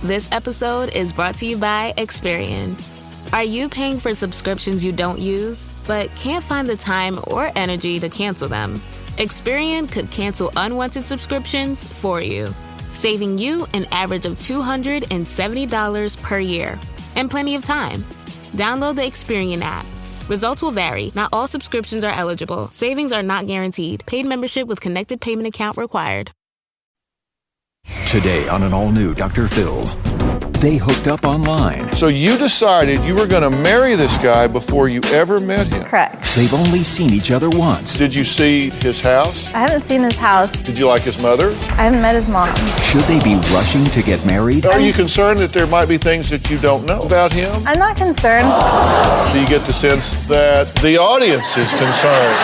This episode is brought to you by Experian. Are you paying for subscriptions you don't use, but can't find the time or energy to cancel them? Experian could cancel unwanted subscriptions for you, saving you an average of $270 per year and plenty of time. Download the Experian app. Results will vary. Not all subscriptions are eligible. Savings are not guaranteed. Paid membership with connected payment account required. Today on an all-new Dr. Phil, they hooked up online. So you decided you were going to marry this guy before you ever met him? Correct. They've only seen each other once. Did you see his house? I haven't seen his house. Did you like his mother? I haven't met his mom. Should they be rushing to get married? Are you concerned that there might be things that you don't know about him? I'm not concerned. Do you get the sense that the audience is concerned?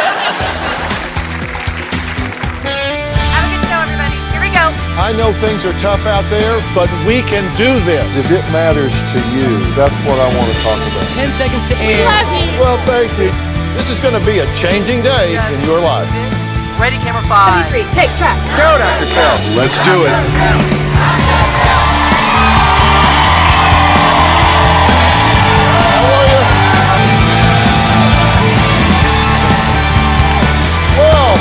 I know things are tough out there, but we can do this. If it matters to you, that's what I want to talk about. 10 seconds to air. We love you. Well, thank you. This is going to be a changing day in your life. Ready, camera 5. 3, take track. Go, Dr. Phil. Let's do it. How are you? Well,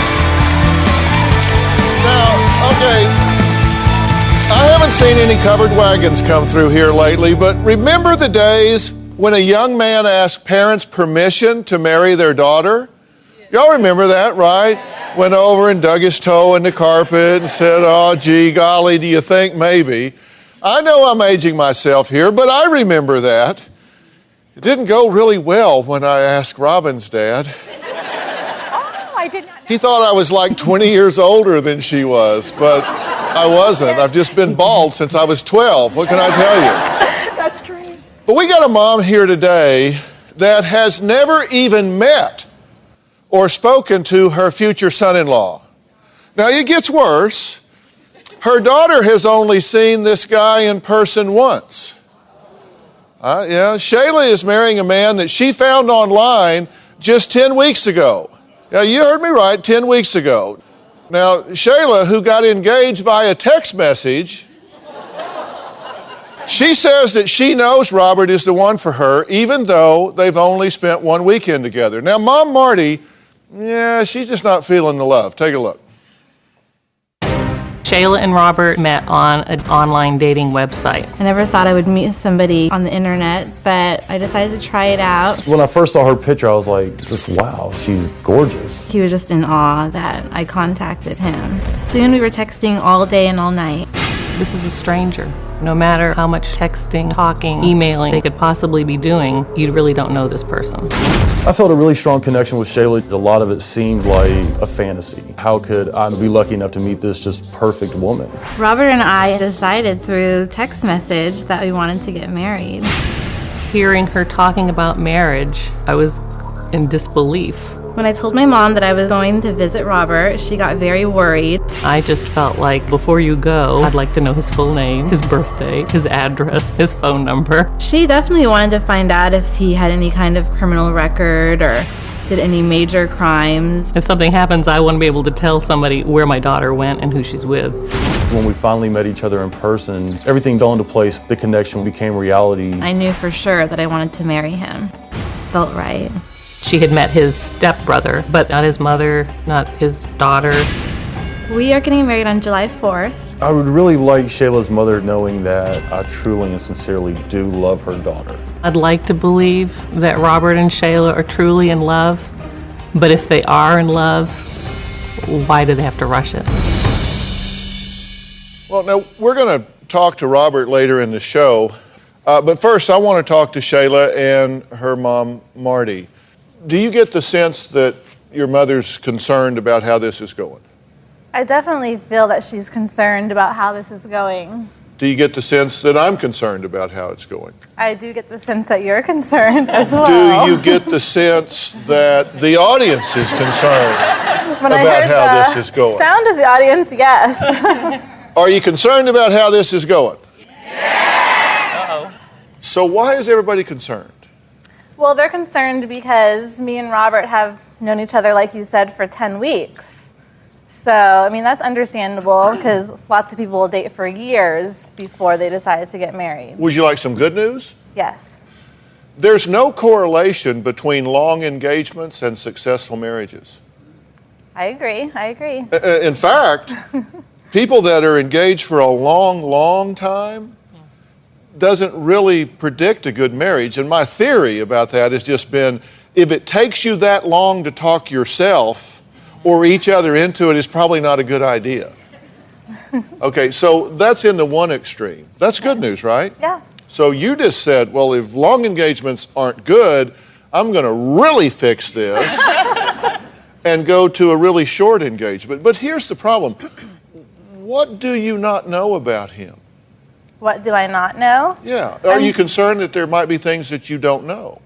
now, okay. I haven't seen any covered wagons come through here lately, but remember the days when a young man asked parents' permission to marry their daughter? Y'all remember that, right? Went over and dug his toe in the carpet and said, oh, gee, golly, do you think maybe? I know I'm aging myself here, but I remember that. It didn't go really well when I asked Robin's dad. Oh, I did not know. He thought I was like 20 years older than she was, but I wasn't. I've just been bald since I was 12. What can I tell you? That's true. But we got a mom here today that has never even met or spoken to her future son-in-law. Now, it gets worse. Her daughter has only seen this guy in person once. Shayla is marrying a man that she found online just 10 weeks ago. Now, you heard me right, 10 weeks ago. Now, Shayla, who got engaged via text message, she says that she knows Robert is the one for her, even though they've only spent one weekend together. Now, Mom Marty, she's just not feeling the love. Take a look. Shayla and Robert met on an online dating website. I never thought I would meet somebody on the internet, but I decided to try it out. When I first saw her picture, I was like, just wow, she's gorgeous. He was just in awe that I contacted him. Soon we were texting all day and all night. This is a stranger. No matter how much texting, talking, emailing they could possibly be doing, you really don't know this person. I felt a really strong connection with Shayla. A lot of it seemed like a fantasy. How could I be lucky enough to meet this just perfect woman? Robert and I decided through text message that we wanted to get married. Hearing her talking about marriage, I was in disbelief. When I told my mom that I was going to visit Robert, she got very worried. I just felt like before you go, I'd like to know his full name, his birthday, his address, his phone number. She definitely wanted to find out if he had any kind of criminal record or did any major crimes. If something happens, I want to be able to tell somebody where my daughter went and who she's with. When we finally met each other in person, everything fell into place. The connection became reality. I knew for sure that I wanted to marry him. Felt right. She had met his stepbrother, but not his mother, not his daughter. We are getting married on July 4th. I would really like Shayla's mother knowing that I truly and sincerely do love her daughter. I'd like to believe that Robert and Shayla are truly in love, but if they are in love, why do they have to rush it? Well, now, we're going to talk to Robert later in the show, but first I want to talk to Shayla and her mom, Marty. Do you get the sense that your mother's concerned about how this is going? I definitely feel that she's concerned about how this is going. Do you get the sense that I'm concerned about how it's going? I do get the sense that you're concerned as well. Do you get the sense that the audience is concerned When about how this is going? Sound of the audience, yes. Are you concerned about how this is going? Yes. Uh-oh. So why is everybody concerned? Well, they're concerned because me and Robert have known each other, like you said, for 10 weeks. So, I mean, that's understandable because lots of people will date for years before they decide to get married. Would you like some good news? Yes. There's no correlation between long engagements and successful marriages. I agree. In fact, people that are engaged for a long, long time doesn't really predict a good marriage. And my theory about that has just been, if it takes you that long to talk yourself or each other into it, it's probably not a good idea. Okay, so that's in the one extreme. That's good news, right? Yeah. So you just said, well, if long engagements aren't good, I'm going to really fix this and go to a really short engagement. But here's the problem. What do you not know about him? What do I not know? Yeah. Are you concerned that there might be things that you don't know?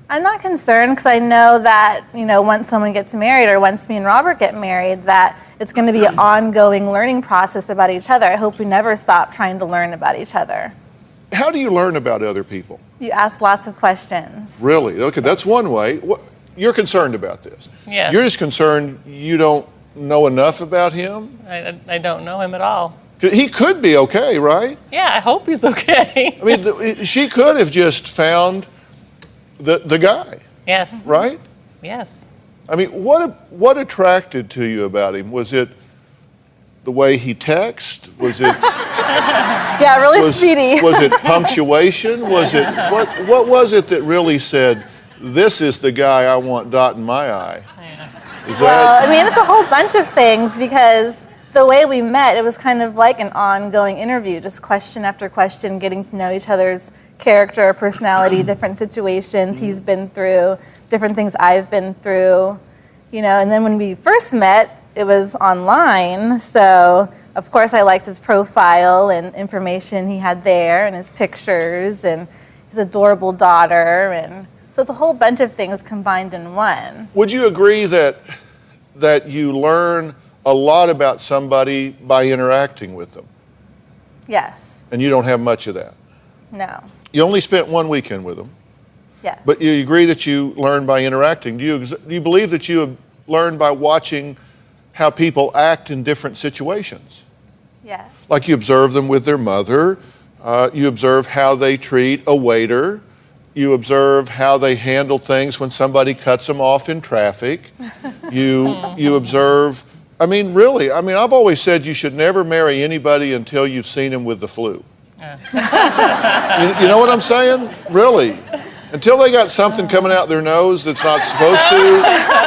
I'm not concerned because I know that, once someone gets married or once me and Robert get married, that it's going to be an ongoing learning process about each other. I hope we never stop trying to learn about each other. How do you learn about other people? You ask lots of questions. Really? Okay, that's one way. You're concerned about this. Yes. You're just concerned you don't know enough about him? I don't know him at all. He could be okay, right? Yeah, I hope he's okay. I mean, she could have just found the guy, Yes. right? Yes. I mean, what attracted to you about him? Was it the way he texted? Was it Yeah, really speedy. Was it punctuation? Was it what was it that really said, this is the guy I want dotting my I? Is Well, I mean, it's a whole bunch of things because the way we met, it was kind of like an ongoing interview, just question after question, getting to know each other's character, personality, different situations he's been through, different things I've been through, and then when we first met, it was online, so of course I liked his profile and information he had there and his pictures and his adorable daughter, and so it's a whole bunch of things combined in one. Would you agree that you learn a lot about somebody by interacting with them? Yes. And you don't have much of that? No. You only spent one weekend with them, Yes. but you agree that you learn by interacting. Do you believe that you have learned by watching how people act in different situations? Yes. Like you observe them with their mother, you observe how they treat a waiter, you observe how they handle things when somebody cuts them off in traffic, you observe, really, I've always said you should never marry anybody until you've seen him with the flu. You know what I'm saying? Really. Until they got something coming out their nose that's not supposed to,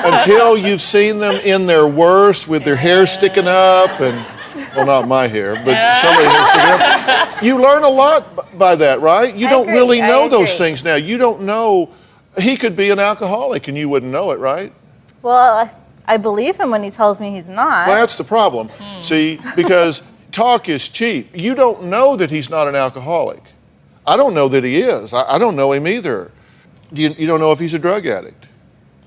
until you've seen them in their worst with their hair sticking up and, well, not my hair, but somebody's hair sticking up. You learn a lot by that, right? You don't really know those things now. You don't know, he could be an alcoholic and you wouldn't know it, right? Well, I believe him when he tells me he's not. Well, that's the problem. See, because talk is cheap. You don't know that he's not an alcoholic. I don't know that he is. I don't know him either. You don't know if he's a drug addict.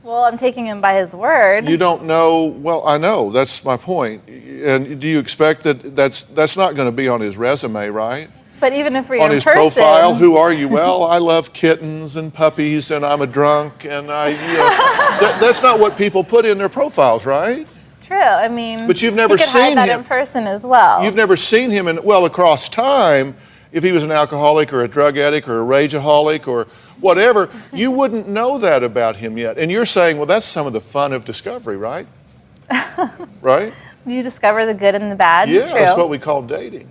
Well, I'm taking him by his word. You don't know, well, I know, that's my point. And do you expect that that's not going to be on his resume, right? But even if we're on in his person, profile, who are you? Well, I love kittens and puppies and I'm a drunk and that's not what people put in their profiles, right? True. But you've never he could seen hide that him in person as well. You've never seen him across time. If he was an alcoholic or a drug addict or a rageaholic or whatever, you wouldn't know that about him yet. And you're saying, well, that's some of the fun of discovery, right? Right? You discover the good and the bad. Yeah, True. that's what we call dating.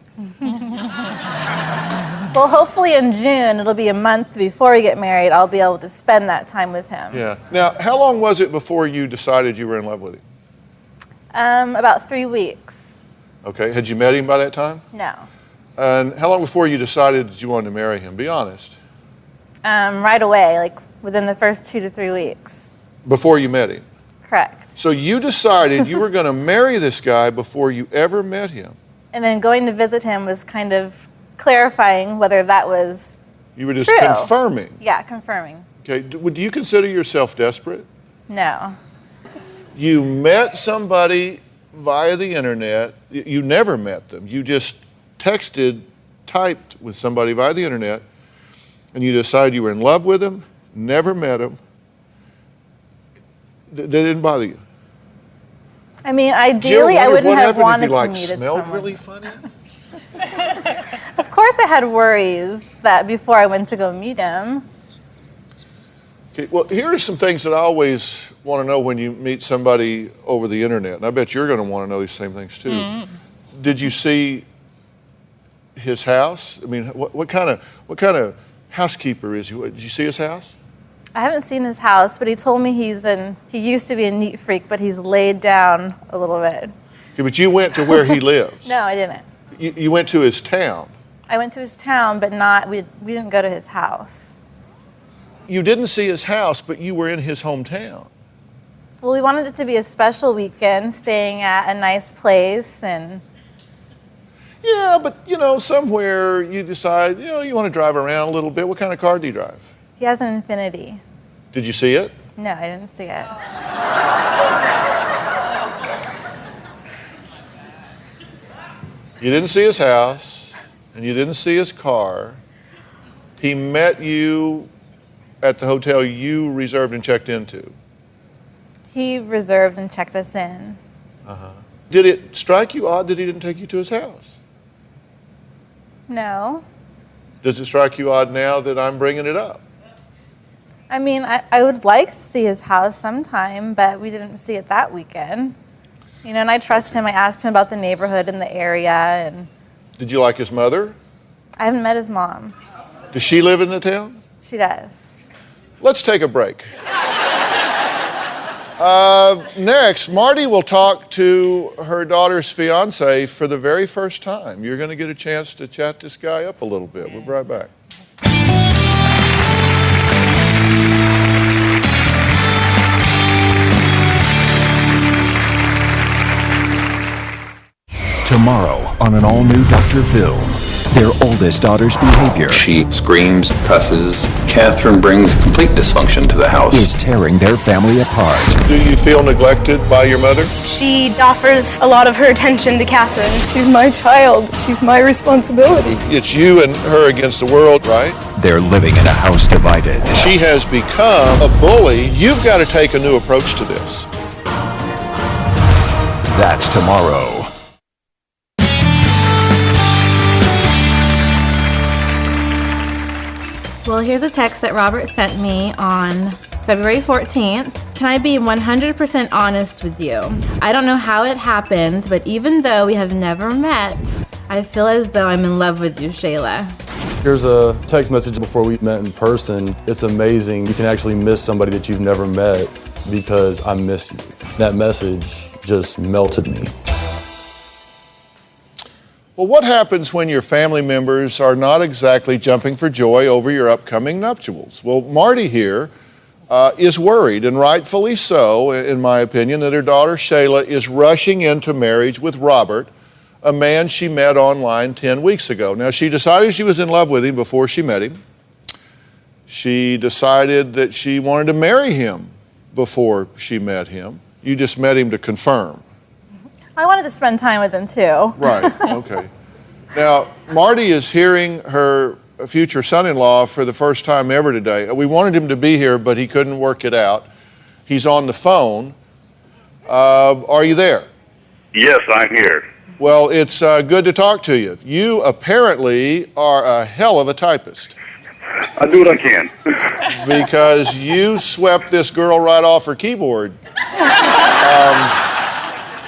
Well, hopefully in June, it'll be a month before we get married, I'll be able to spend that time with him. Yeah. Now, how long was it before you decided you were in love with him? About 3 weeks. Okay. Had you met him by that time? No. And how long before you decided that you wanted to marry him? Be honest. Right away, like within the first 2 to 3 weeks. Before you met him? Correct. So you decided you were going to marry this guy before you ever met him? And then going to visit him was kind of clarifying whether that was You were just true. confirming? Yeah, confirming. Okay. Do you consider yourself desperate? No. You met somebody via the internet. You never met them. You just typed with somebody via the internet, and you decided you were in love with them, never met them. They didn't bother you? I mean, Jill ideally, I wondered wouldn't what have happened wanted if you, to meet smelled someone. really funny? Of course, I had worries that before I went to go meet him. Okay, well, here are some things that I always want to know when you meet somebody over the internet, and I bet you're going to want to know these same things too. Mm-hmm. Did you see his house? I mean, what kind of housekeeper is he? Did you see his house? I haven't seen his house, but he told me he used to be a neat freak, but he's laid down a little bit. Okay, but you went to where he lives. No, I didn't. You went to his town. I went to his town, but we didn't go to his house. You didn't see his house, but you were in his hometown. Well, we wanted it to be a special weekend, staying at a nice place, and Yeah, but somewhere you decide, you want to drive around a little bit. What kind of car do you drive? he has an Infinity. Did you see it? No, I didn't see it. You didn't see his house, and you didn't see his car. He met you at the hotel you reserved and checked into. He reserved and checked us in. Did it strike you odd that he didn't take you to his house? No. Does it strike you odd now that I'm bringing it up? I mean, I would like to see his house sometime, but we didn't see it that weekend. And I trust him. I asked him about the neighborhood and the area, and Did you like his mother? I haven't met his mom. Does she live in the town? She does. Let's take a break. Next, Marty will talk to her daughter's fiance for the very first time. You're going to get a chance to chat this guy up a little bit. We'll be right back. Tomorrow on an all-new Dr. Phil, their oldest daughter's behavior She screams, cusses. Catherine brings complete dysfunction to the house. is tearing their family apart. Do you feel neglected by your mother? She offers a lot of her attention to Catherine. She's my child. She's my responsibility. It's you and her against the world, right? They're living in a house divided. She has become a bully. You've got to take a new approach to this. That's tomorrow. Well, here's a text that Robert sent me on February 14th. Can I be 100% honest with you? I don't know how it happened, but even though we have never met, I feel as though I'm in love with you, Shayla. Here's a text message before we met in person. It's amazing. You can actually miss somebody that you've never met because I miss you. That message just melted me. Well, what happens when your family members are not exactly jumping for joy over your upcoming nuptials? Well, Marty here is worried, and rightfully so, in my opinion, that her daughter Shayla is rushing into marriage with Robert, a man she met online 10 weeks ago. Now, she decided she was in love with him before she met him. She decided that she wanted to marry him before she met him. You just met him to confirm. I wanted to spend time with him too. Right, okay. Now, Marty is hearing her future son-in-law for the first time ever today. We wanted him to be here, but he couldn't work it out. He's on the phone. Are you there? Yes, I'm here. Well, it's good to talk to you. You apparently are a hell of a typist. I do what I can. Because you swept this girl right off her keyboard.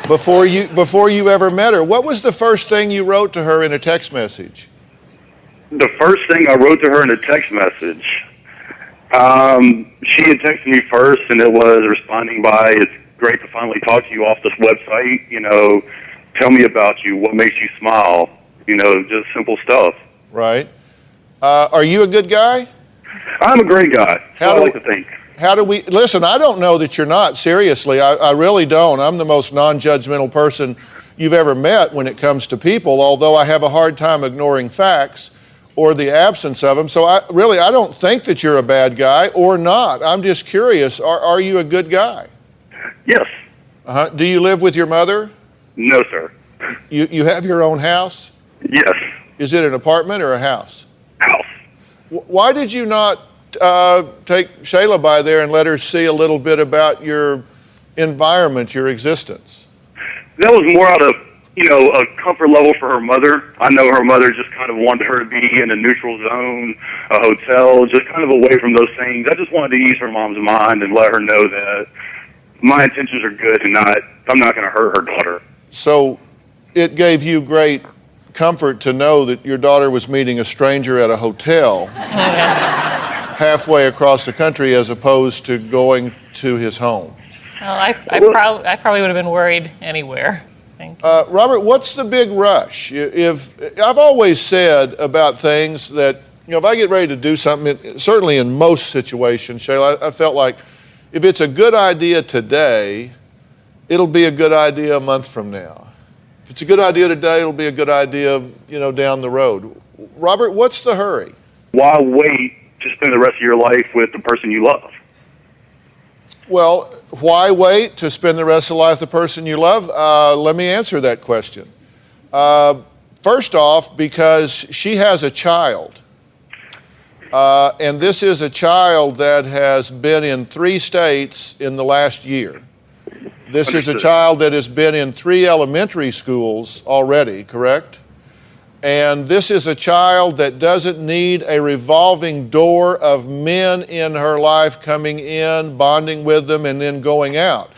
Before you ever met her. What was the first thing you wrote to her in a text message? The first thing I wrote to her in a text message, she had texted me first, and it was responding by, "It's great to finally talk to you off this website. Tell me about you. What makes you smile? Just simple stuff." Right. Are you a good guy? I'm a great guy. I like to think. How do we, listen, I don't know that you're not, seriously, I really don't. I'm the most non-judgmental person you've ever met when it comes to people, although I have a hard time ignoring facts or the absence of them. So I don't think that you're a bad guy or not. I'm just curious, are you a good guy? Yes. Do you live with your mother? No, sir. You have your own house? Yes. Is it an apartment or a house? House. Why did you not take Shayla by there and let her see a little bit about your environment, your existence? that was more out of, a comfort level for her mother. I know her mother just kind of wanted her to be in a neutral zone, a hotel, just kind of away from those things. I just wanted to ease her mom's mind and let her know that my intentions are good and I'm not going to hurt her daughter. So it gave you great comfort to know that your daughter was meeting a stranger at a hotel halfway across the country as opposed to going to his home. Well, I probably would have been worried anywhere. Robert, what's the big rush? If I've always said about things that, if I get ready to do something, certainly in most situations, Shayla, I felt like if it's a good idea today, it'll be a good idea a month from now. If it's a good idea today, it'll be a good idea, down the road. Robert, what's the hurry? Why wait to spend the rest of your life with the person you love? Well, why wait to spend the rest of life with the person you love? Let me answer that question. First off, because she has a child. And this is a child that has been in 3 states in the last year. This is a child that has been in 3 elementary schools already, correct? And this is a child that doesn't need a revolving door of men in her life coming in, bonding with them, and then going out.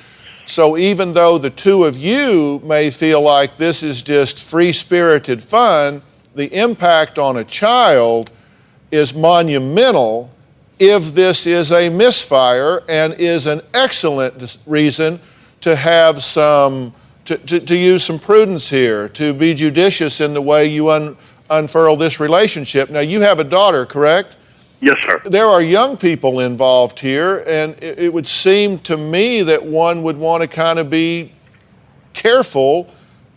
So even though the two of you may feel like this is just free-spirited fun, the impact on a child is monumental if this is a misfire, and is an excellent reason to have to use some prudence here, to be judicious in the way you unfurl this relationship. Now, you have a daughter, correct? Yes, sir. There are young people involved here, and it would seem to me that one would want to kind of be careful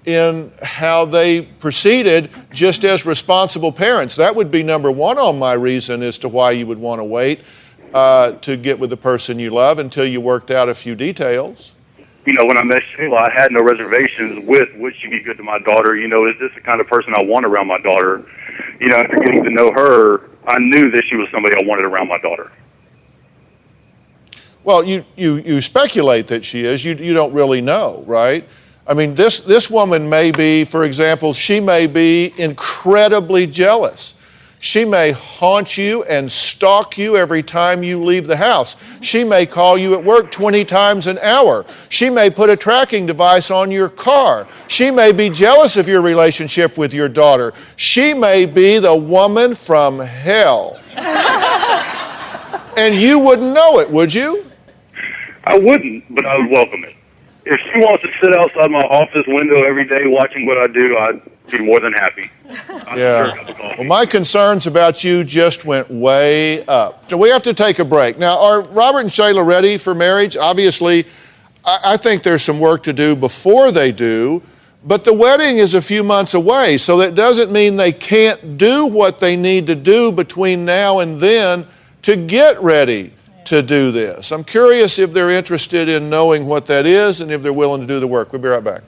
in how they proceeded just as responsible parents. That would be number one on my reason as to why you would want to wait to get with the person you love until you worked out a few details. When I met Shayla, I had no reservations with would she be good to my daughter? Is this the kind of person I want around my daughter? After getting to know her, I knew that she was somebody I wanted around my daughter. Well, you speculate that she is. You don't really know, right? I mean, this woman may be, for example, she may be incredibly jealous. She may haunt you and stalk you every time you leave the house. She may call you at work 20 times an hour. She may put a tracking device on your car. She may be jealous of your relationship with your daughter. She may be the woman from hell. And you wouldn't know it, would you? I wouldn't, but I would welcome it. If she wants to sit outside my office window every day watching what I do, I'd be more than happy. Yeah. Well, my concerns about you just went way up. So we have to take a break. Now, are Robert and Shayla ready for marriage? Obviously, I think there's some work to do before they do, but the wedding is a few months away, so that doesn't mean they can't do what they need to do between now and then to get ready to do this. I'm curious if they're interested in knowing what that is and if they're willing to do the work. We'll be right back.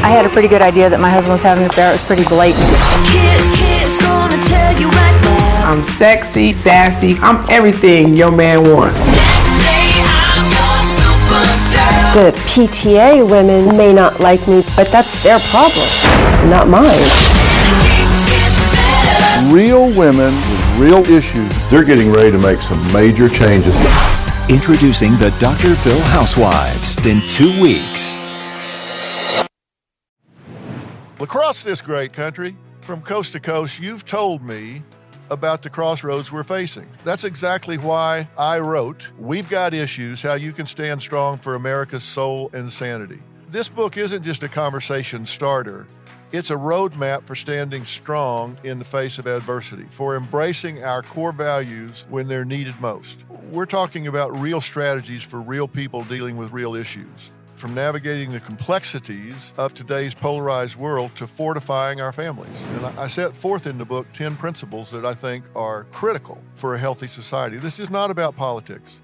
I had a pretty good idea that my husband was having an affair. It was pretty blatant. Kiss, gonna tell you right now. I'm sexy, sassy, I'm everything your man wants. The PTA women may not like me, but that's their problem, not mine. Real women with real issues. They're getting ready to make some major changes. Introducing the Dr. Phil Housewives in 2 weeks. Across this great country, from coast to coast, you've told me about the crossroads we're facing. That's exactly why I wrote We've Got Issues, How You Can Stand Strong for America's Soul and Sanity. This book isn't just a conversation starter. It's a roadmap for standing strong in the face of adversity, for embracing our core values when they're needed most. We're talking about real strategies for real people dealing with real issues. From navigating the complexities of today's polarized world to fortifying our families. And I set forth in the book 10 principles that I think are critical for a healthy society. This is not about politics.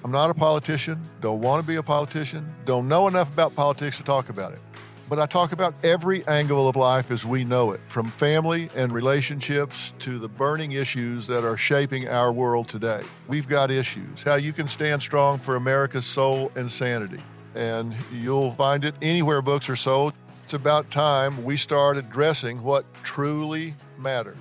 I'm not a politician, don't want to be a politician, don't know enough about politics to talk about it. But I talk about every angle of life as we know it, from family and relationships to the burning issues that are shaping our world today. We've got issues, how you can stand strong for America's soul and sanity. And you'll find it anywhere books are sold. It's about time we start addressing what truly matters.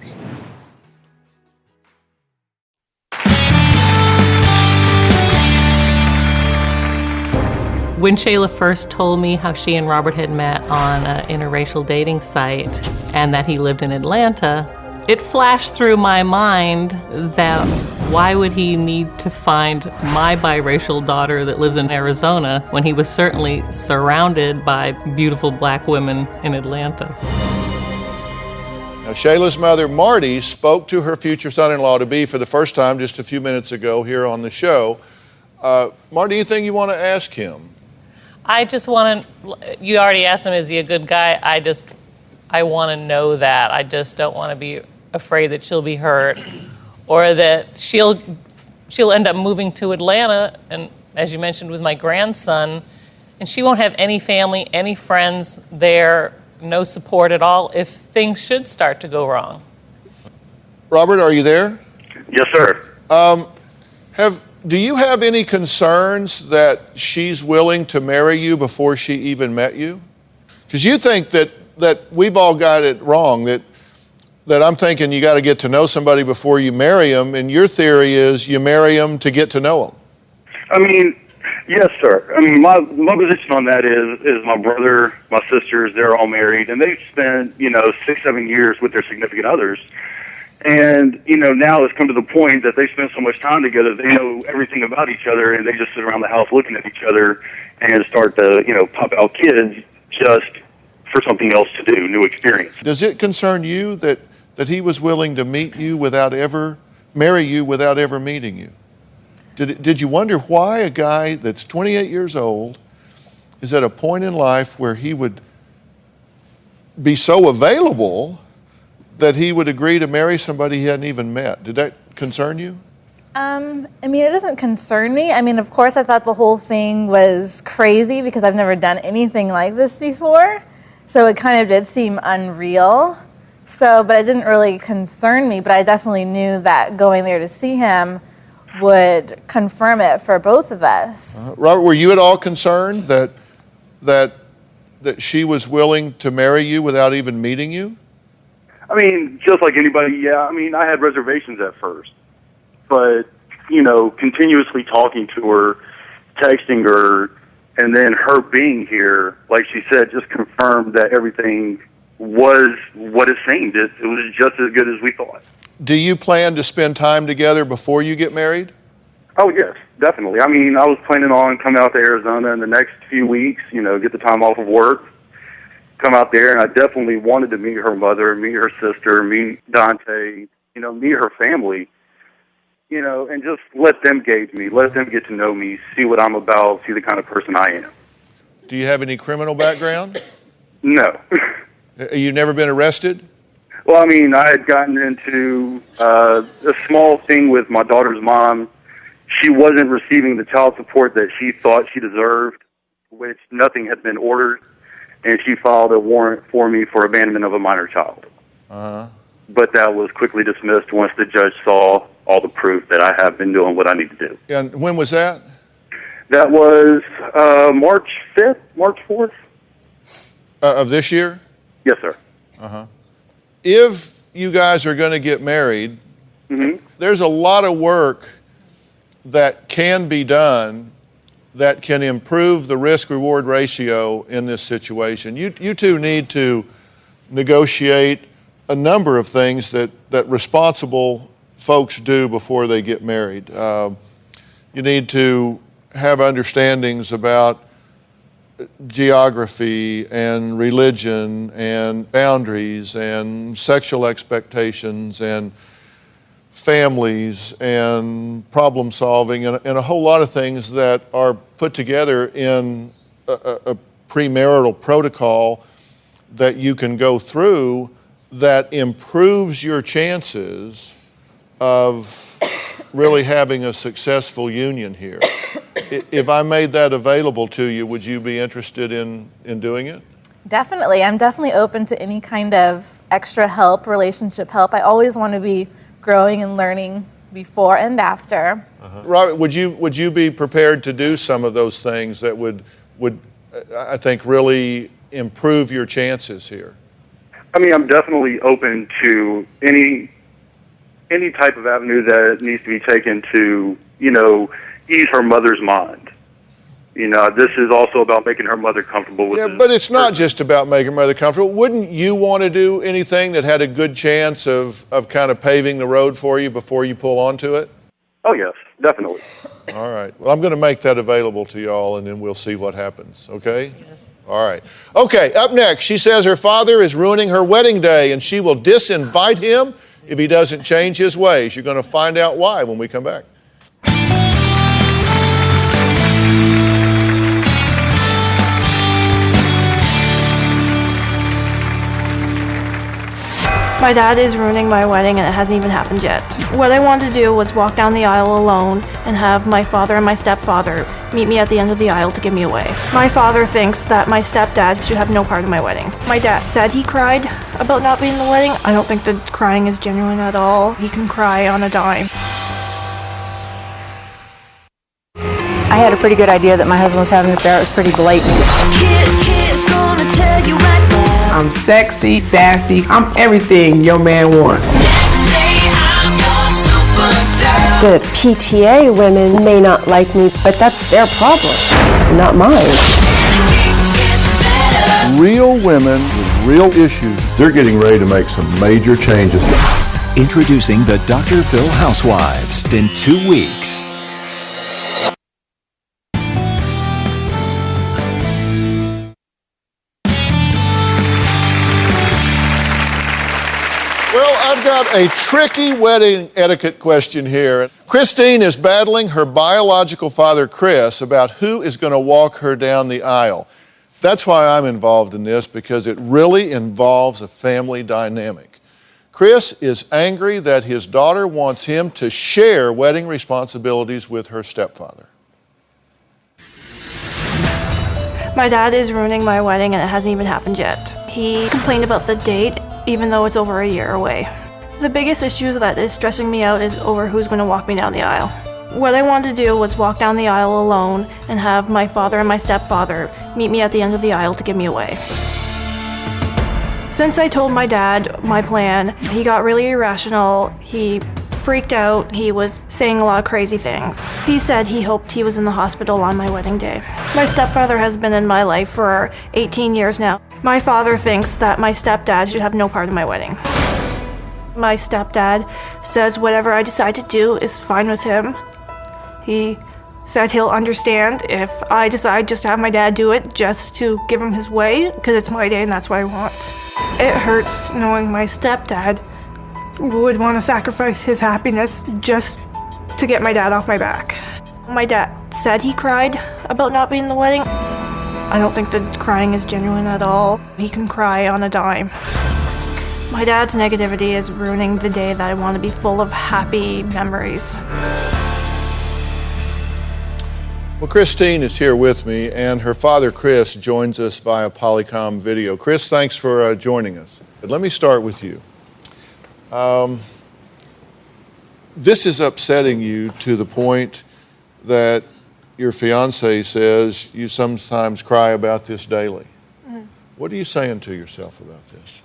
When Shayla first told me how she and Robert had met on an interracial dating site and that he lived in Atlanta, it flashed through my mind that why would he need to find my biracial daughter that lives in Arizona when he was certainly surrounded by beautiful black women in Atlanta? Now, Shayla's mother, Marty, spoke to her future son-in-law-to-be for the first time just a few minutes ago here on the show. Marty, anything you want to ask him? I just want to, you already asked him, is he a good guy? I want to know that. I just don't want to be afraid that she'll be hurt or that she'll end up moving to Atlanta, and as you mentioned with my grandson, and she won't have any family, any friends there, no support at all if things should start to go wrong. Robert, are you there? Yes, sir. Do you have any concerns that she's willing to marry you before she even met you? Because you think that we've all got it wrong, that I'm thinking you got to get to know somebody before you marry them, and your theory is you marry them to get to know them. I mean, yes, sir. I mean, my position on that is my brother, my sisters, they're all married, and they've spent, 6-7 years with their significant others. And, now it's come to the point that they spend so much time together, they know everything about each other, and they just sit around the house looking at each other and start to, pop out kids just for something else to do, new experience. Does it concern you that he was willing to marry you without ever meeting you? Did you wonder why a guy that's 28 years old is at a point in life where he would be so available that he would agree to marry somebody he hadn't even met? Did that concern you? It doesn't concern me. Of course, I thought the whole thing was crazy because I've never done anything like this before. So it kind of did seem unreal. But it didn't really concern me. But I definitely knew that going there to see him would confirm it for both of us. Robert, were you at all concerned that she was willing to marry you without even meeting you? Just like anybody, yeah. I had reservations at first. But, continuously talking to her, texting her, and then her being here, like she said, just confirmed that everything was what it seemed. It was just as good as we thought. Do you plan to spend time together before you get married? Oh, yes, definitely. I was planning on coming out to Arizona in the next few weeks, get the time off of work, come out there, and I definitely wanted to meet her mother, meet her sister, meet Dante, meet her family, and just let them gauge me, let them get to know me, see what I'm about, see the kind of person I am. Do you have any criminal background? No. You've never been arrested? Well, I had gotten into a small thing with my daughter's mom. She wasn't receiving the child support that she thought she deserved, which nothing had been ordered. And she filed a warrant for me for abandonment of a minor child. Uh-huh. But that was quickly dismissed once the judge saw all the proof that I have been doing what I need to do. And when was that? That was March 5th, March 4th. Of this year? Yes, sir. Uh-huh. If you guys are going to get married, there's a lot of work that can be done that can improve the risk-reward ratio in this situation. You two need to negotiate a number of things that responsible folks do before they get married. You need to have understandings about geography and religion and boundaries and sexual expectations and families and problem solving and a whole lot of things that are put together in a premarital protocol that you can go through that improves your chances of really having a successful union here. If I made that available to you, would you be interested in doing it? Definitely. I'm definitely open to any kind of extra help, relationship help. I always want to be growing and learning before and after. Robert, would you be prepared to do some of those things that would I think really improve your chances here? I mean, I'm definitely open to any type of avenue that needs to be taken to, ease her mother's mind. This is also about making her mother comfortable with but it's not just about making her mother comfortable. Wouldn't you want to do anything that had a good chance of kind of paving the road for you before you pull onto it? Oh, yes, definitely. All right. Well, I'm going to make that available to y'all, and then we'll see what happens, okay? Yes. All right. Okay, up next, she says her father is ruining her wedding day, and she will disinvite him if he doesn't change his ways. You're going to find out why when we come back. My dad is ruining my wedding and it hasn't even happened yet. What I wanted to do was walk down the aisle alone and have my father and my stepfather meet me at the end of the aisle to give me away. My father thinks that my stepdad should have no part of my wedding. My dad said he cried about not being in the wedding. I don't think the crying is genuine at all. He can cry on a dime. I had a pretty good idea that my husband was having an affair. It was pretty blatant. Kiss, gonna tell you right now. I'm sexy, sassy, I'm everything your man wants. The PTA women may not like me, but that's their problem, not mine. Real women with real issues. They're getting ready to make some major changes. Introducing the Dr. Phil Housewives in 2 weeks. Well, I've got a tricky wedding etiquette question here. Christine is battling her biological father, Chris, about who is going to walk her down the aisle. That's why I'm involved in this, because it really involves a family dynamic. Chris is angry that his daughter wants him to share wedding responsibilities with her stepfather. My dad is ruining my wedding and it hasn't even happened yet. He complained about the date even though it's over a year away. The biggest issue that is stressing me out is over who's going to walk me down the aisle. What I wanted to do was walk down the aisle alone and have my father and my stepfather meet me at the end of the aisle to give me away. Since I told my dad my plan, he got really irrational. He freaked out. He was saying a lot of crazy things. He said he hoped he was in the hospital on my wedding day. My stepfather has been in my life for 18 years now. My father thinks that my stepdad should have no part of my wedding. My stepdad says whatever I decide to do is fine with him. He said he'll understand if I decide just to have my dad do it just to give him his way, because it's my day and that's what I want. It hurts knowing my stepdad would want to sacrifice his happiness just to get my dad off my back. My dad said he cried about not being in the wedding. I don't think the crying is genuine at all. He can cry on a dime. My dad's negativity is ruining the day that I want to be full of happy memories. Well, Christine is here with me, and her father, Chris, joins us via Polycom video. Chris, thanks for joining us. But let me start with you. This is upsetting you to the point that your fiance says you sometimes cry about this daily. Mm-hmm. What are you saying to yourself about this?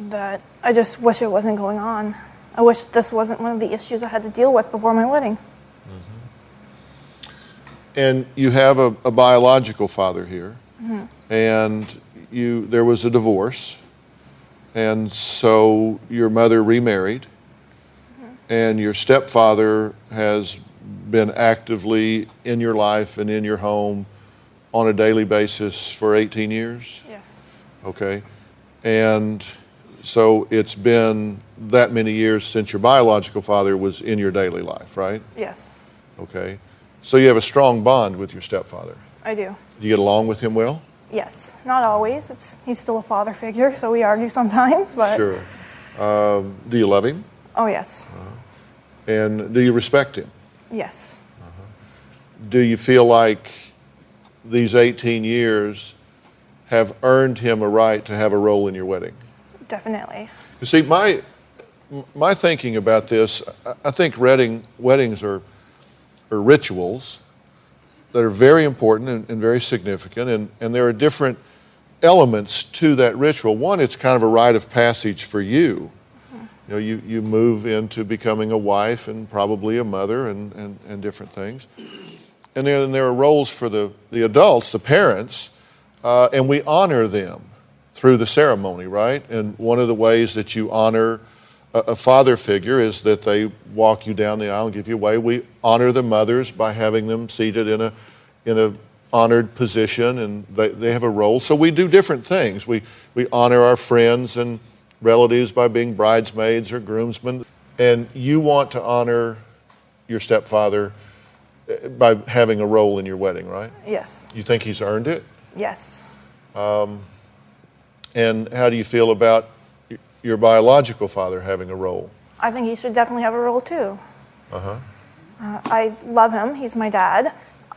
That I just wish it wasn't going on. I wish this wasn't one of the issues I had to deal with before my wedding. Mm-hmm. And you have a biological father here, Mm-hmm. and there was a divorce, and so your mother remarried, and your stepfather has been actively in your life and in your home on a daily basis for 18 years? Yes. Okay. And so it's been that many years since your biological father was in your daily life, right? Yes. Okay. So you have a strong bond with your stepfather. I do. Do you get along with him well? Yes. Not always. He's still a father figure, so we argue sometimes, but... Sure. Do you love him? Oh, yes. And do you respect him? Yes. Do you feel like these 18 years have earned him a right to have a role in your wedding? Definitely. You see, my thinking about this, I think weddings are rituals that are very important and very significant, and there are different elements to that ritual. One, it's kind of a rite of passage for you. You know, you move into becoming a wife and probably a mother and different things. And then there are roles for the adults, the parents, and we honor them through the ceremony, right? And one of the ways that you honor a father figure is that they walk you down the aisle and give you away. We honor the mothers by having them seated in a honored position, and they have a role. So we do different things. We honor our friends and relatives by being bridesmaids or groomsmen. And you want to honor your stepfather by having a role in your wedding, right? Yes. You think he's earned it? Yes. And how do you feel about your biological father having a role? I think he should definitely have a role too. Uh-huh. I love him. He's my dad.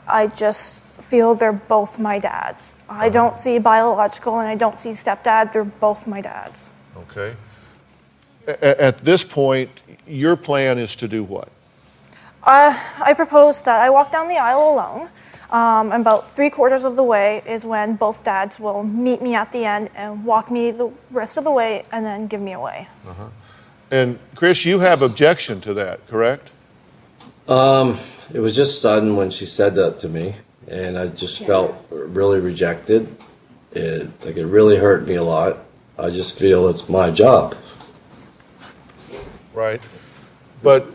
I just feel they're both my dads. I don't see biological and I don't see stepdad. They're both my dads. Okay. At this point, your plan is to do what? I propose that I walk down the aisle alone. And about 3/4 of the way is when both dads will meet me at the end and walk me the rest of the way and then give me away. Uh-huh. And Chris, you have objection to that, correct? It was just sudden when she said that to me, and I just felt really rejected. It really hurt me a lot. I just feel it's my job. Right. But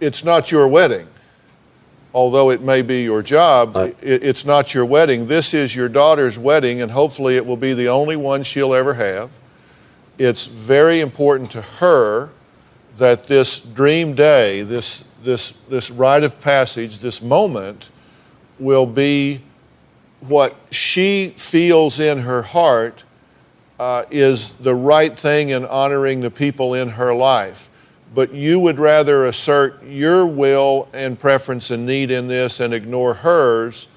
it's not your wedding. Although it may be your job, it's not your wedding. This is your daughter's wedding, and hopefully it will be the only one she'll ever have. It's very important to her that this dream day, this rite of passage, this moment, will be what she feels in her heart is the right thing in honoring the people in her life. But you would rather assert your will and preference and need in this and ignore hers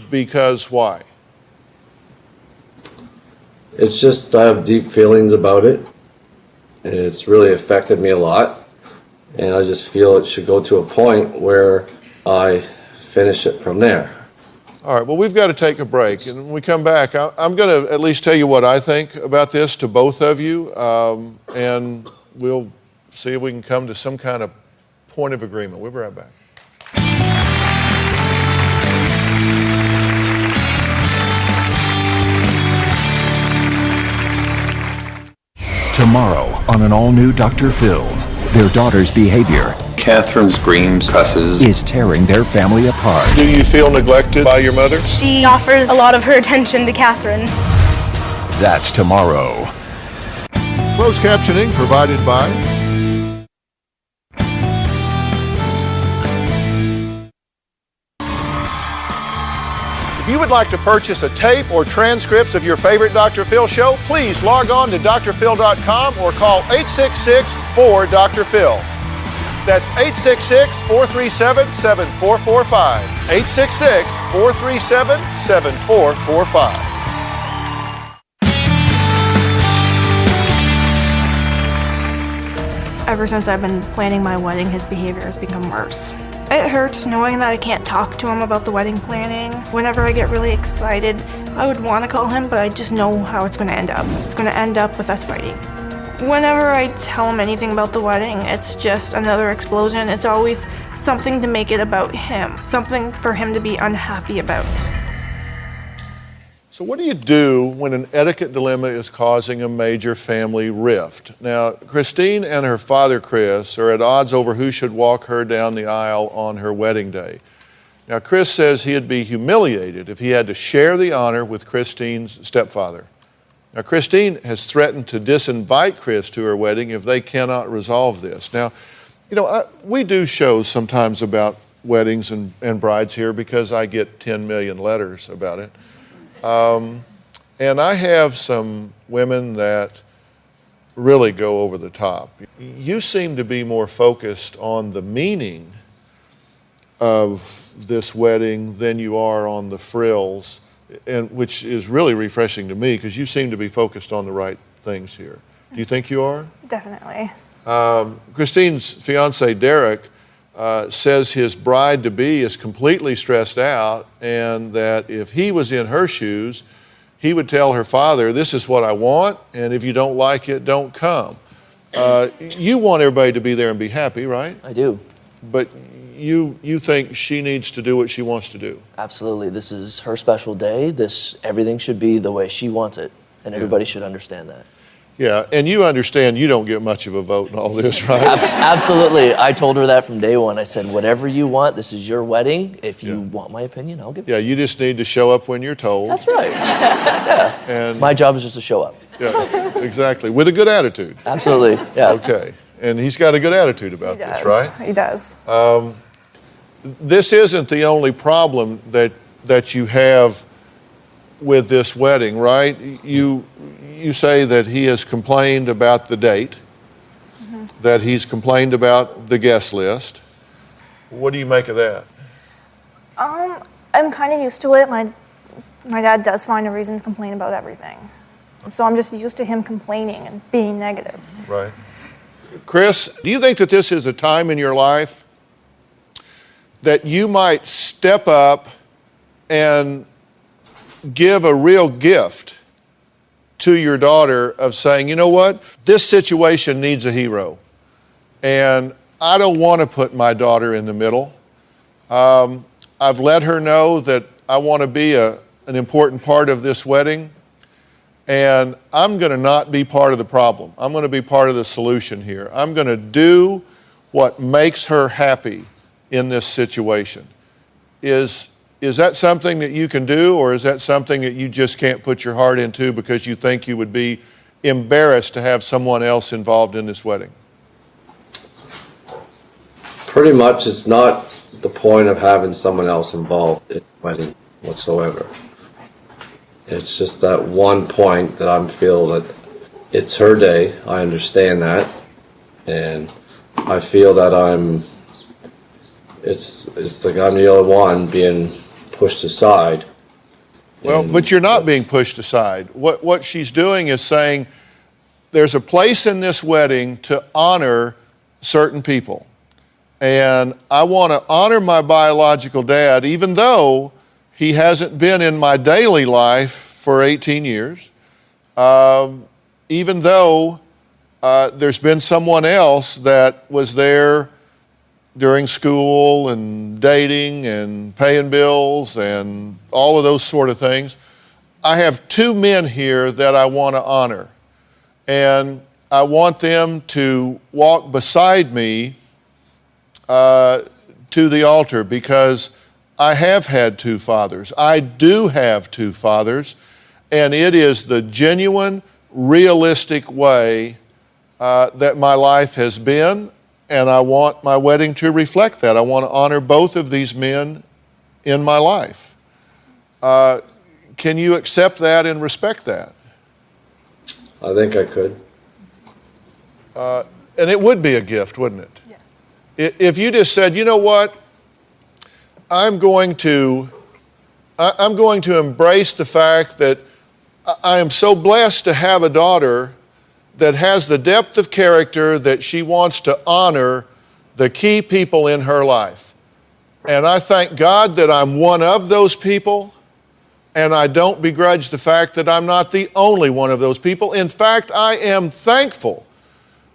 because why? It's just I have deep feelings about it, and it's really affected me a lot, and I just feel it should go to a point where I finish it from there. All right, well, we've got to take a break, and when we come back, I'm going to at least tell you what I think about this to both of you, and we'll see if we can come to some kind of point of agreement. We'll be right back. Tomorrow on an all-new Dr. Phil, their daughter's behavior, Catherine screams, cusses, is tearing their family apart. Do you feel neglected by your mother? She offers a lot of her attention to Catherine. That's tomorrow. Closed captioning provided by If you would like to purchase a tape or transcripts of your favorite Dr. Phil show, please log on to drphil.com or call 866-4-DR-PHIL. That's 866-437-7445. 866-437-7445. Ever since I've been planning my wedding, his behavior has become worse. It hurts knowing that I can't talk to him about the wedding planning. Whenever I get really excited, I would want to call him, but I just know how it's going to end up. It's going to end up with us fighting. Whenever I tell him anything about the wedding, it's just another explosion. It's always something to make it about him, something for him to be unhappy about. So what do you do when an etiquette dilemma is causing a major family rift? Now, Christine and her father, Chris, are at odds over who should walk her down the aisle on her wedding day. Now, Chris says he'd be humiliated if he had to share the honor with Christine's stepfather. Now, Christine has threatened to disinvite Chris to her wedding if they cannot resolve this. Now, you know, we do shows sometimes about weddings and brides here because I get 10 million letters about it. And I have some women that really go over the top. You seem to be more focused on the meaning of this wedding than you are on the frills. and which is really refreshing to me because you seem to be focused on the right things here. Do you think you are? Definitely. Christine's fiance, Derek, says his bride-to-be is completely stressed out and that if he was in her shoes, he would tell her father, this is what I want, and if you don't like it, don't come. You want everybody to be there and be happy, right? I do. But you think she needs to do what she wants to do? Absolutely. This is her special day. Everything should be the way she wants it, and everybody should understand that. Yeah, and you understand you don't get much of a vote in all this, right? Absolutely. I told her that from day one. I said, whatever you want, this is your wedding. If you want my opinion, I'll give it. Yeah, you just need to show up when you're told. That's right. Yeah. And my job is just to show up. Yeah, exactly. With a good attitude. Absolutely, yeah. Okay. And he's got a good attitude about this, right? He does. This isn't the only problem that you have with this wedding, right? You say that he has complained about the date, that he's complained about the guest list. What do you make of that? I'm kind of used to it. My dad does find a reason to complain about everything. So I'm just used to him complaining and being negative. Right. Chris, do you think that this is a time in your life that you might step up and give a real gift to your daughter of saying, you know what, this situation needs a hero, and I don't want to put my daughter in the middle. I've let her know that I want to be an important part of this wedding, and I'm going to not be part of the problem. I'm going to be part of the solution here. I'm going to do what makes her happy in this situation. Is that something that you can do, or is that something that you just can't put your heart into because you think you would be embarrassed to have someone else involved in this wedding? Pretty much it's not the point of having someone else involved in the wedding whatsoever. It's just that one point that I feel that it's her day. I understand that. And I feel that it's like I'm the only one being pushed aside. Well, but you're not being pushed aside. What she's doing is saying there's a place in this wedding to honor certain people. And I want to honor my biological dad, even though he hasn't been in my daily life for 18 years, even though there's been someone else that was there during school and dating and paying bills and all of those sort of things. I have two men here that I want to honor. And I want them to walk beside me to the altar because I have had two fathers. I do have two fathers. And it is the genuine, realistic way that my life has been. And I want my wedding to reflect that. I want to honor both of these men in my life. Can you accept that and respect that? I think I could. And it would be a gift, wouldn't it? Yes. If you just said, you know what, I'm going to embrace the fact that I am so blessed to have a daughter that has the depth of character that she wants to honor the key people in her life. And I thank God that I'm one of those people, and I don't begrudge the fact that I'm not the only one of those people. In fact, I am thankful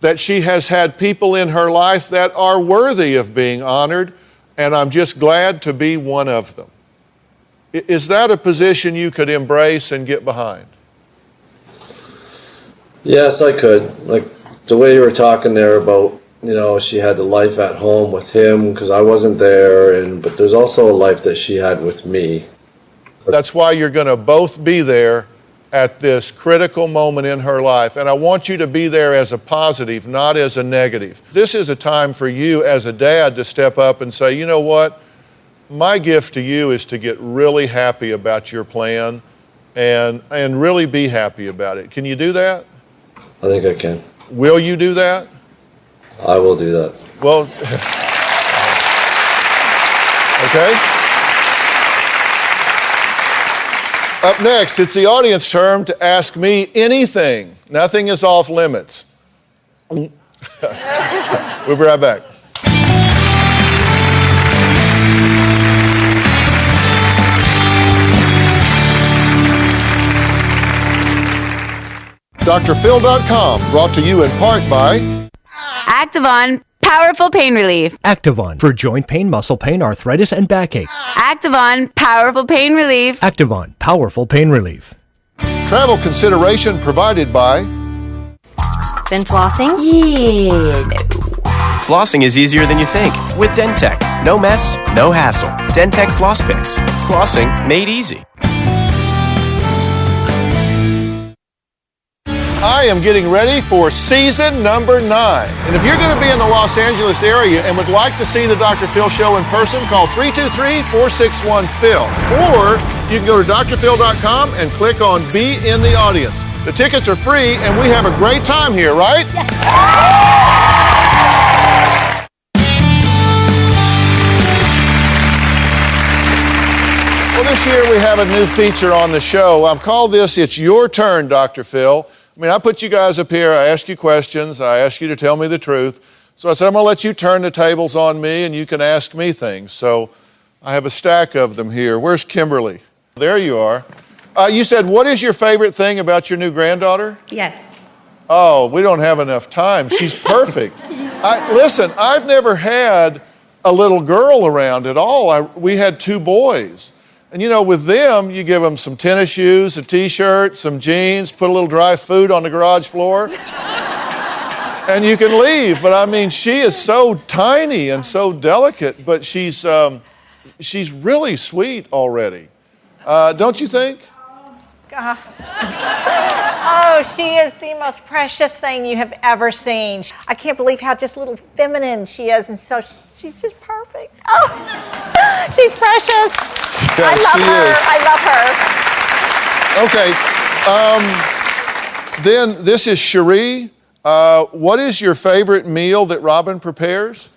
that she has had people in her life that are worthy of being honored, and I'm just glad to be one of them. Is that a position you could embrace and get behind? Yes, I could. Like the way you were talking there about, she had the life at home with him because I wasn't there, but there's also a life that she had with me. That's why you're going to both be there at this critical moment in her life. And I want you to be there as a positive, not as a negative. This is a time for you as a dad to step up and say, you know what? My gift to you is to get really happy about your plan and really be happy about it. Can you do that? I think I can. Will you do that? I will do that. Well, okay. Up next, it's the audience turn to ask me anything. Nothing is off limits. We'll be right back. DrPhil.com, brought to you in part by Activon, powerful pain relief. Activon, for joint pain, muscle pain, arthritis, and backache. Activon, powerful pain relief. Activon, powerful pain relief. Travel consideration provided by Been flossing? Yeah, no. Flossing is easier than you think with Dentec. No mess, no hassle. Dentec Floss Picks. Flossing made easy. I am getting ready for season number 9. And if you're going to be in the Los Angeles area and would like to see the Dr. Phil show in person, call 323-461-PHIL. Or you can go to drphil.com and click on Be in the Audience. The tickets are free and we have a great time here, right? Yes. Well, this year we have a new feature on the show. I've called this It's Your Turn, Dr. Phil. I mean, I put you guys up here, I ask you questions, I ask you to tell me the truth. So I said, I'm going to let you turn the tables on me and you can ask me things. So I have a stack of them here. Where's Kimberly? There you are. You said, what is your favorite thing about your new granddaughter? Yes. Oh, we don't have enough time. She's perfect. Listen, I've never had a little girl around at all. We had 2 boys. And you know, with them, you give them some tennis shoes, a t-shirt, some jeans, put a little dry food on the garage floor, and you can leave. But I mean, she is so tiny and so delicate, but she's really sweet already. Don't you think? Oh, she is the most precious thing you have ever seen. I can't believe how just little feminine she is, and so she's just perfect. Oh, she's precious. Yeah, I love her. Okay. Then this is Cherie. What is your favorite meal that Robin prepares?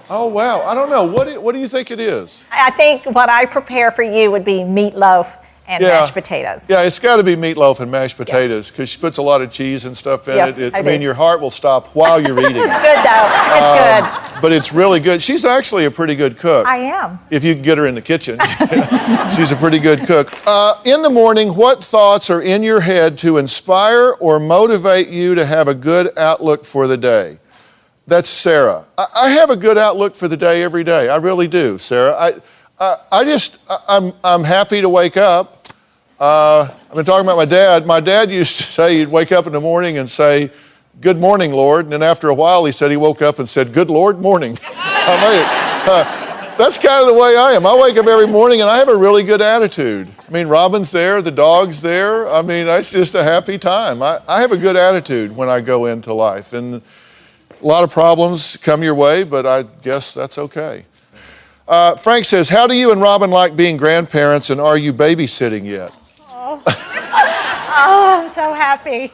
Oh, wow. I don't know. What do you think it is? I think what I prepare for you would be meatloaf and mashed potatoes. Yeah, it's got to be meatloaf and mashed potatoes because she puts a lot of cheese and stuff in it. I mean, your heart will stop while you're eating. It's good, though. It's good. But it's really good. She's actually a pretty good cook. I am. If you can get her in the kitchen. She's a pretty good cook. In the morning, what thoughts are in your head to inspire or motivate you to have a good outlook for the day? That's Sarah. I have a good outlook for the day every day. I really do, Sarah. I'm happy to wake up. I've been talking about my dad. My dad used to say he'd wake up in the morning and say, "Good morning, Lord." And then after a while, he said he woke up and said, "Good Lord, morning." That's kind of the way I am. I wake up every morning and I have a really good attitude. I mean, Robin's there, the dog's there. I mean, it's just a happy time. I have a good attitude when I go into life. And a lot of problems come your way, but I guess that's okay. Frank says, how do you and Robin like being grandparents, and are you babysitting yet? Oh, I'm so happy.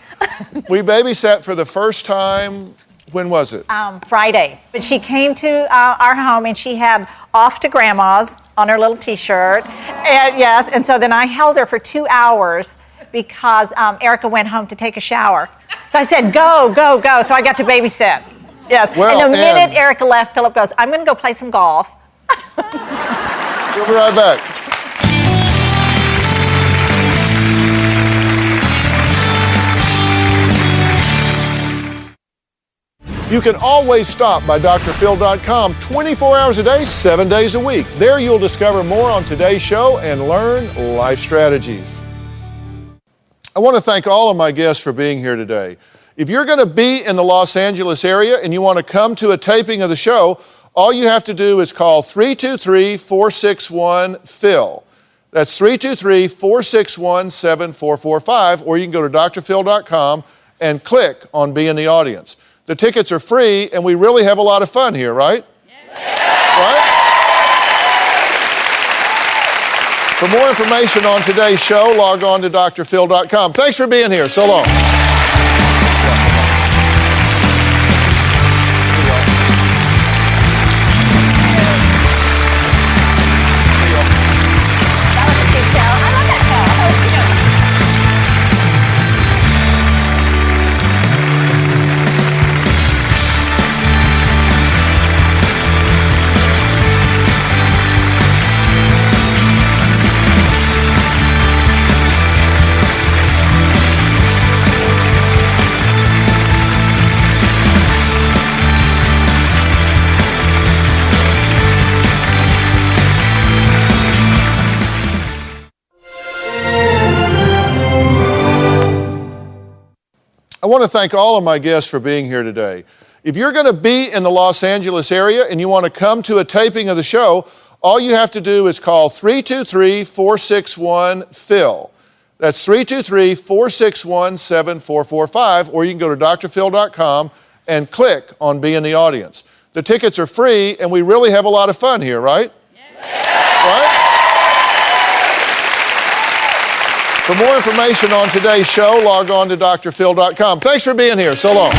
We babysat for the first time, when was it? Friday. But she came to our home and she had "Off to Grandma's" on her little t-shirt. And yes, and so then I held her for 2 hours because Erica went home to take a shower. So I said, go, go, go. So I got to babysit. Yes. Well, and the minute Erica left, Philip goes, I'm going to go play some golf. We'll be right back. You can always stop by drphil.com 24 hours a day, 7 days a week. There you'll discover more on today's show and learn life strategies. I want to thank all of my guests for being here today. If you're going to be in the Los Angeles area and you want to come to a taping of the show, all you have to do is call 323-461-PHIL. That's 323-461-7445, or you can go to drphil.com and click on Be in the Audience. The tickets are free, and we really have a lot of fun here, right? Right? For more information on today's show, log on to drphil.com. Thanks for being here. So long. That was a cute show. I love that show. want to thank all of my guests for being here today. If you're going to be in the Los Angeles area and you want to come to a taping of the show, all you have to do is call 323-461-PHIL. That's 323-461-7445, or you can go to drphil.com and click on Be in the Audience. The tickets are free, and we really have a lot of fun here, right? Right? For more information on today's show, log on to drphil.com. Thanks for being here. So long.